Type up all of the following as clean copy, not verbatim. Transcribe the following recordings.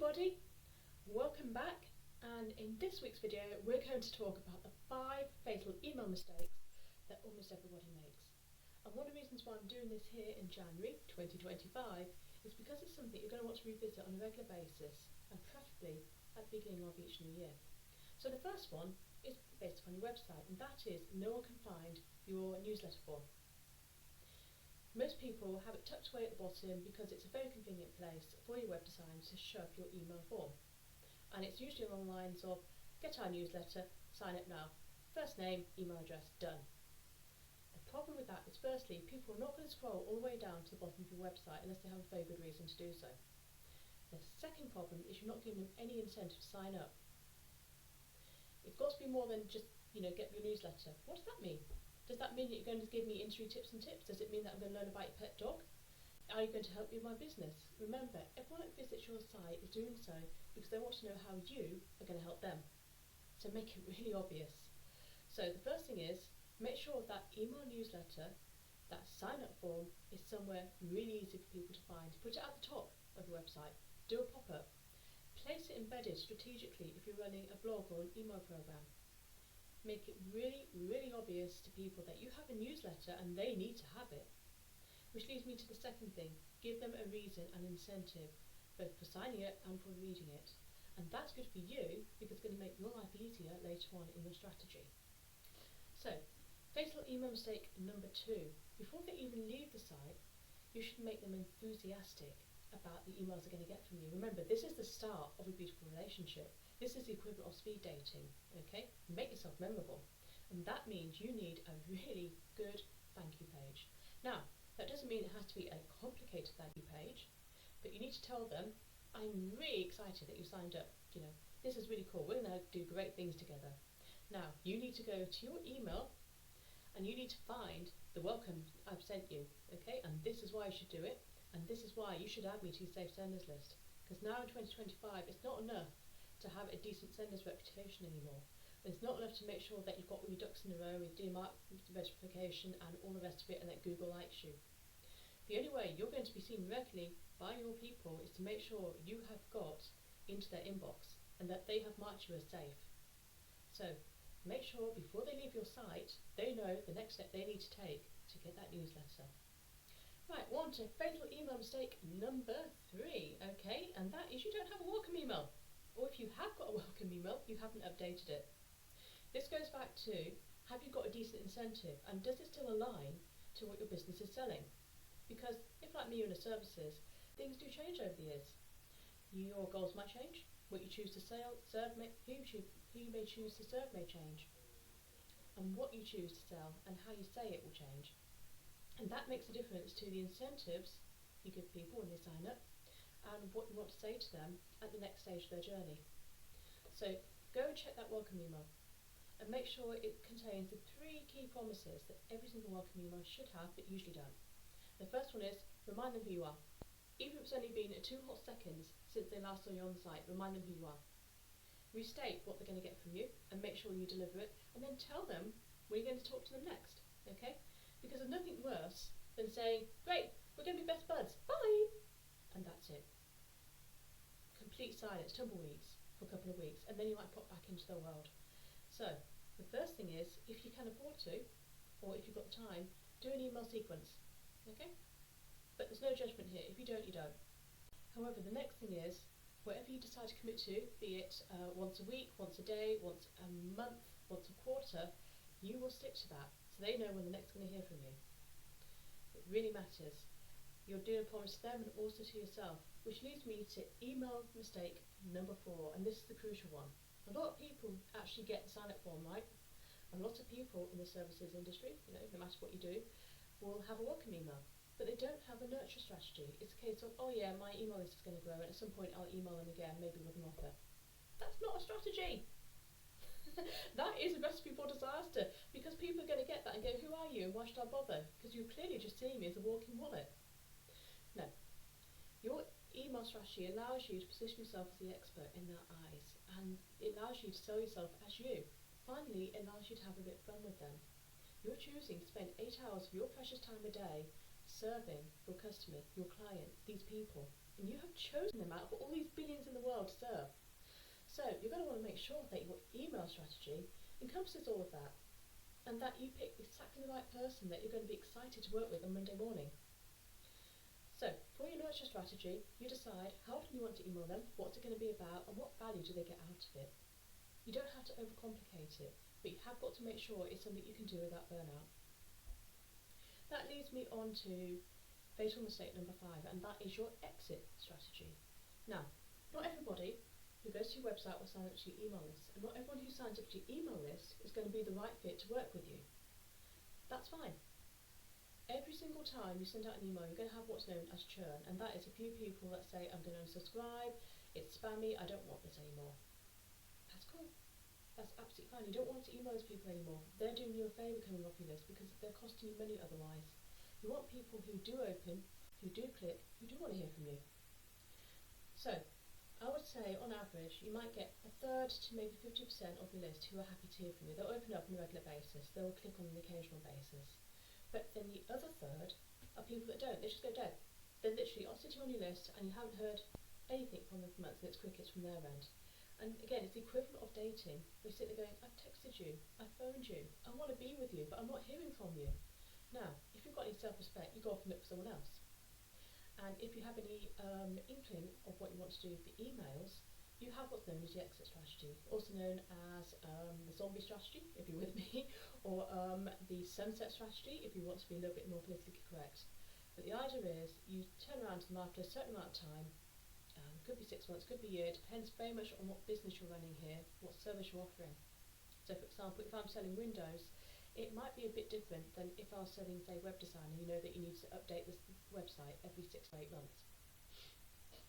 everybody, welcome back, and in this week's video we're going to talk about the 5 fatal email mistakes that almost everybody makes. And one of the reasons why I'm doing this here in January 2025 is because it's something you're going to want to revisit on a regular basis, and preferably at the beginning of each new year. So the first one is based on your website, and that is no one can find your newsletter form. Most people have it tucked away at the bottom because it's a very convenient place for your web design to show up your email form. And it's usually along the lines of, get our newsletter, sign up now, first name, email address, done. The problem with that is, firstly, people are not going to scroll all the way down to the bottom of your website unless they have a very good reason to do so. The second problem is you're not giving them any incentive to sign up. It's got to be more than just, get your newsletter. What does that mean? Does that mean that you're going to give me industry tips and tips? Does it mean that I'm going to learn about your pet dog? Are you going to help me with my business? Remember, everyone that visits your site is doing so because they want to know how you are going to help them. So make it really obvious. So the first thing is, make sure that email newsletter, that sign up form, is somewhere really easy for people to find. Put it at the top of your website. Do a pop-up. Place it embedded strategically if you're running a blog or an email program. Make it really, really obvious to people that you have a newsletter and they need to have it. Which leads me to the second thing. Give them a reason and incentive, both for signing it and for reading it. And that's good for you because it's going to make your life easier later on in your strategy. So, fatal email mistake number 2. Before they even leave the site, you should make them enthusiastic about the emails they're going to get from you. Remember, this is the start of a beautiful relationship. This is the equivalent of speed dating, okay? Make yourself memorable. And that means you need a really good thank you page. Now, that doesn't mean it has to be a complicated thank you page, but you need to tell them, I'm really excited that you signed up. This is really cool. We're going to do great things together. Now, you need to go to your email and you need to find the welcome I've sent you, okay? And this is why you should do it. And this is why you should add me to your safe senders list. Because now in 2025, it's not enough to have a decent sender's reputation anymore. It's not enough to make sure that you've got all your ducks in a row with DMARC verification and all the rest of it, and that Google likes you. The only way you're going to be seen regularly by your people is to make sure you have got into their inbox and that they have marked you as safe. So make sure before they leave your site, they know the next step they need to take to get that newsletter. Right, on to fatal email mistake number 3, okay, and that is you don't have a welcome email. Or if you have got a welcome email, you haven't updated it. This goes back to, have you got a decent incentive, and does it still align to what your business is selling? Because if, like me, you're in the services, things do change over the years. Your goals might change, what you choose to serve who you may choose to serve may change, and what you choose to sell and how you say it will change. And that makes a difference to the incentives you give people when they sign up and what you want to say to them at the next stage of their journey. So go and check that welcome email and make sure it contains the 3 key promises that every single welcome email should have but usually don't. The first one is, remind them who you are. Even if it's only been 2 hot seconds since they last saw you on the site, remind them who you are. Restate what they're going to get from you and make sure you deliver it, and then tell them when you're going to talk to them next, okay? Because there's nothing worse than saying, great, we're going to be best buds, bye! And that's it. Complete silence, tumbleweeds for a couple of weeks, and then you might pop back into the world. So, the first thing is, if you can afford to, or if you've got the time, do an email sequence, okay? But there's no judgment here. If you don't, you don't. However, the next thing is, whatever you decide to commit to, be it once a week, once a day, once a month, once a quarter, you will stick to that, so they know when they're next going to hear from you. It really matters. You're doing a promise to them and also to yourself, which leads me to email mistake number 4, and this is the crucial one. A lot of people actually get the sign-up form right. A lot of people in the services industry, no matter what you do, will have a welcome email, but they don't have a nurture strategy. It's a case of, oh yeah, my email list is going to grow, and at some point I'll email them again, maybe with an offer. That's not a strategy. That is a recipe for disaster, because people are going to get that and go, who are you and why should I bother? Because you're clearly just seeing me as a walking wallet. No. Your email strategy allows you to position yourself as the expert in their eyes, and it allows you to sell yourself as you. Finally, it allows you to have a bit of fun with them. You're choosing to spend 8 hours of your precious time a day serving your customer, your client, these people, and you have chosen them out of all these billions in the world to serve. So you're going to want to make sure that your email strategy encompasses all of that, and that you pick exactly the right person that you're going to be excited to work with on Monday morning. So for your nurture strategy, you decide how often you want to email them, what's it going to be about, and what value do they get out of it. You don't have to overcomplicate it, but you have got to make sure it's something you can do without burnout. That leads me on to fatal mistake number 5, and that is your exit strategy. Now, not everybody who goes to your website will sign up to your email list, and not everyone who signs up to your email list is going to be the right fit to work with you. That's fine. Every single time you send out an email, you're going to have what's known as churn, and that is a few people that say, I'm going to unsubscribe, it's spammy, I don't want this anymore. That's cool. That's absolutely fine. You don't want to email those people anymore. They're doing you a favour coming off your list because they're costing you money otherwise. You want people who do open, who do click, who do want to hear from you. So, I would say on average, you might get a third to maybe 50% of your list who are happy to hear from you. They'll open up on a regular basis. They'll click on an occasional basis. But then the other third are people that don't. They just go dead. They're literally sitting on your list and you haven't heard anything from them for months, and it's crickets from their end. And again, it's the equivalent of dating. They sit there going, I've texted you, I've phoned you, I want to be with you, but I'm not hearing from you. Now, if you've got any self-respect, you go off and look for someone else. And if you have any inkling of what you want to do with the emails, you have what's known as the exit strategy, also known as the zombie strategy, if you're with me, or the sunset strategy, if you want to be a little bit more politically correct. But the idea is you turn around to them after a certain amount of time, could be 6 months, could be a year, depends very much on what business you're running here, what service you're offering. So for example, if I'm selling windows, it might be a bit different than if I was selling, say, web design, and you know that you need to update this website every 6 to 8 months.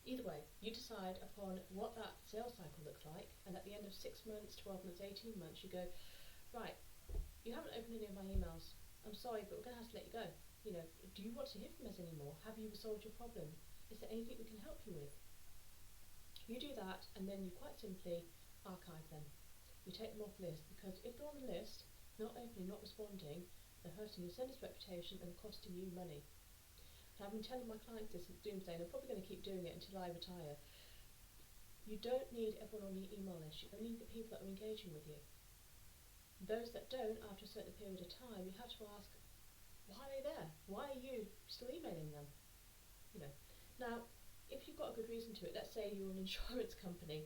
Either way, you decide upon what that sales cycle looks like, and at the end of 6 months, 12 months, 18 months, you go, right, you haven't opened any of my emails. I'm sorry, but we're going to have to let you go. You know, do you want to hear from us anymore? Have you resolved your problem? Is there anything we can help you with? You do that, and then you quite simply archive them. You take them off the list, because if they're on the list, not opening, not responding, they're hurting your seller's reputation and costing you money. And I've been telling my clients this since Doomsday, and I'm probably going to keep doing it until I retire. You don't need everyone on your email list, you only need the people that are engaging with you. Those that don't, after a certain period of time, you have to ask, why are they there? Why are you still emailing them? You know. Now, if you've got a good reason to it, let's say you're an insurance company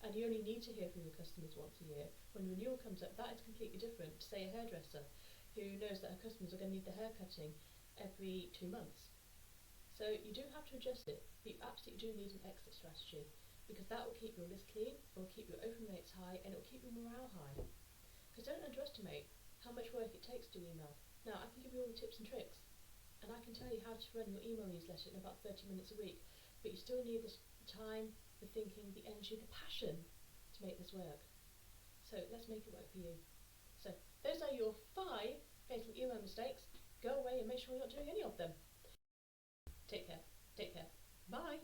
and you only need to hear from your customers once a year, when renewal comes up, that is completely different to, say, a hairdresser who knows that her customers are going to need the hair cutting every 2 months. So you do have to adjust it, but you absolutely do need an exit strategy, because that will keep your list clean, it will keep your open rates high, and it will keep your morale high. Because don't underestimate how much work it takes to email. Now, I can give you all the tips and tricks, and I can tell you how to run your email newsletter in about 30 minutes a week, but you still need the time, the thinking, the energy, the passion to make this work. So let's make it work for you. So those are your 5 fatal email mistakes. Go away and make sure you're not doing any of them. Take care. Take care. Bye.